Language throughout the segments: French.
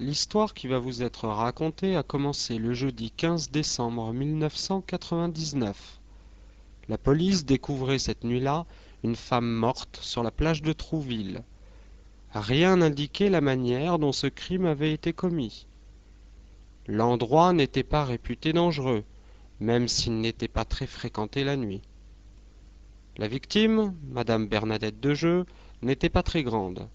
L'histoire qui va vous être racontée a commencé le jeudi 15 décembre 1999. La police découvrait cette nuit-là une femme morte sur la plage de Trouville. Rien n'indiquait la manière dont ce crime avait été commis. L'endroit n'était pas réputé dangereux, même s'il n'était pas très fréquenté la nuit. La victime, Madame Bernadette Dejeux, n'était pas très grande.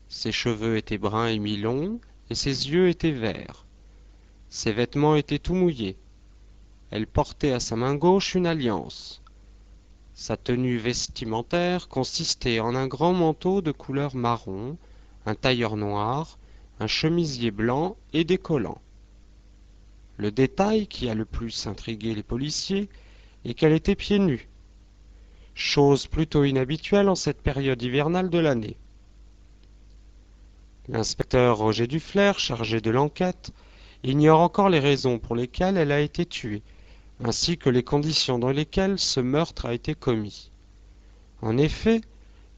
Ses cheveux étaient bruns et mi-longs, et ses yeux étaient verts. Ses vêtements étaient tout mouillés. Elle portait à sa main gauche une alliance. Sa tenue vestimentaire consistait en un grand manteau de couleur marron, un tailleur noir, un chemisier blanc et des collants. Le détail qui a le plus intrigué les policiers est qu'elle était pieds nus, chose plutôt inhabituelle en cette période hivernale de l'année. L'inspecteur Roger Duflair, chargé de l'enquête, ignore encore les raisons pour lesquelles elle a été tuée, ainsi que les conditions dans lesquelles ce meurtre a été commis. En effet,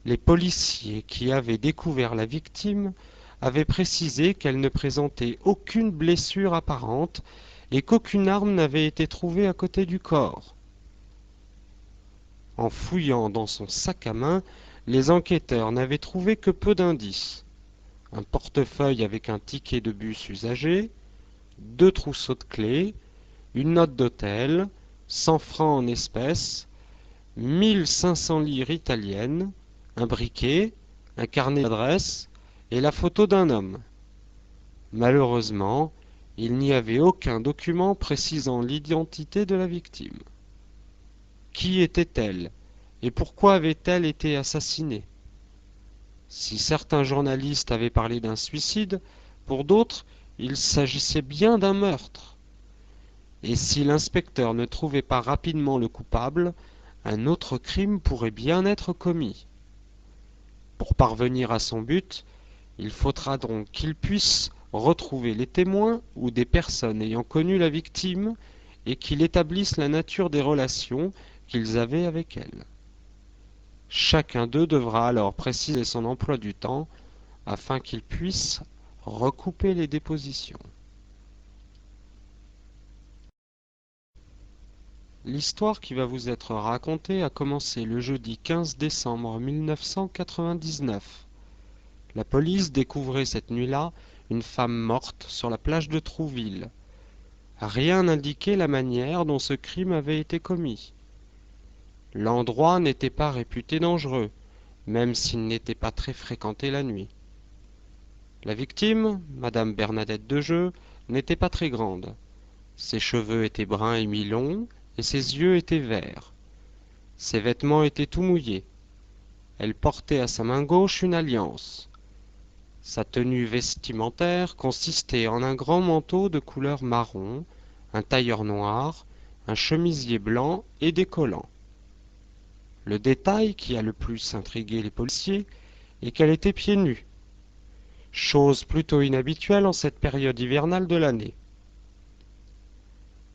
les policiers qui avaient découvert la victime avaient précisé qu'elle ne présentait aucune blessure apparente et qu'aucune arme n'avait été trouvée à côté du corps. En fouillant dans son sac à main, les enquêteurs n'avaient trouvé que peu d'indices. Un portefeuille avec un ticket de bus usagé, 2 trousseaux de clés, une note d'hôtel, 100 francs en espèces, 1500 livres italiennes, un briquet, un carnet d'adresse et la photo d'un homme. Malheureusement, il n'y avait aucun document précisant l'identité de la victime. Qui était-elle et pourquoi avait-elle été assassinée? Si certains journalistes avaient parlé d'un suicide, pour d'autres, il s'agissait bien d'un meurtre. Et si l'inspecteur ne trouvait pas rapidement le coupable, un autre crime pourrait bien être commis. Pour parvenir à son but, il faudra donc qu'il puisse retrouver les témoins ou des personnes ayant connu la victime et qu'il établisse la nature des relations qu'ils avaient avec elle. Chacun d'eux devra alors préciser son emploi du temps afin qu'il puisse recouper les dépositions. L'histoire qui va vous être racontée a commencé le jeudi 15 décembre 1999. La police découvrait cette nuit-là une femme morte sur la plage de Trouville. Rien n'indiquait la manière dont ce crime avait été commis. L'endroit n'était pas réputé dangereux, même s'il n'était pas très fréquenté la nuit. La victime, Madame Bernadette Dejeux, n'était pas très grande. Ses cheveux étaient bruns et mi-longs, et ses yeux étaient verts. Ses vêtements étaient tout mouillés. Elle portait à sa main gauche une alliance. Sa tenue vestimentaire consistait en un grand manteau de couleur marron, un tailleur noir, un chemisier blanc et des collants. Le détail qui a le plus intrigué les policiers est qu'elle était pieds nus, chose plutôt inhabituelle en cette période hivernale de l'année.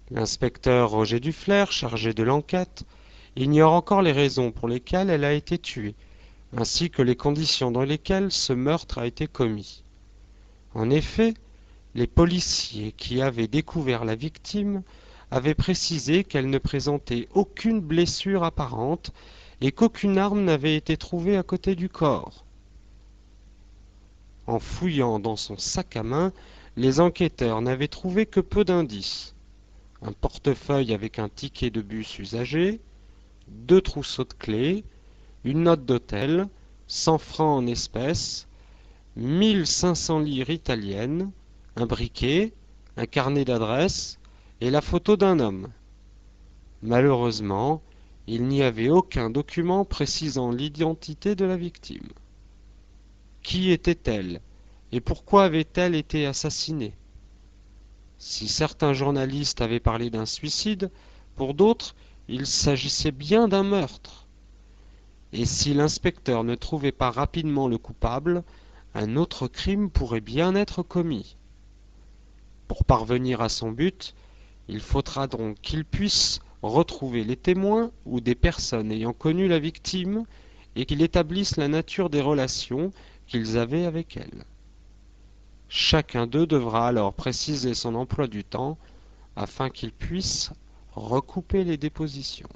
L'inspecteur Roger Duflair, chargé de l'enquête, ignore encore les raisons pour lesquelles elle a été tuée, ainsi que les conditions dans lesquelles ce meurtre a été commis. En effet, les policiers qui avaient découvert la victime avaient précisé qu'elle ne présentait aucune blessure apparente et qu'aucune arme n'avait été trouvée à côté du corps. En fouillant dans son sac à main, les enquêteurs n'avaient trouvé que peu d'indices. Un portefeuille avec un ticket de bus usagé, 2 trousseaux de clés, une note d'hôtel, 100 francs en espèces, 1500 livres italiennes, un briquet, un carnet d'adresse et la photo d'un homme. Malheureusement, il n'y avait aucun document précisant l'identité de la victime. Qui était-elle et pourquoi avait-elle été assassinée? Si certains journalistes avaient parlé d'un suicide, pour d'autres, il s'agissait bien d'un meurtre. Et si l'inspecteur ne trouvait pas rapidement le coupable, un autre crime pourrait bien être commis. Pour parvenir à son but, il faudra donc qu'il puisse retrouver les témoins ou des personnes ayant connu la victime et qu'il établisse la nature des relations qu'ils avaient avec elle. Chacun d'eux devra alors préciser son emploi du temps afin qu'il puisse recouper les dépositions.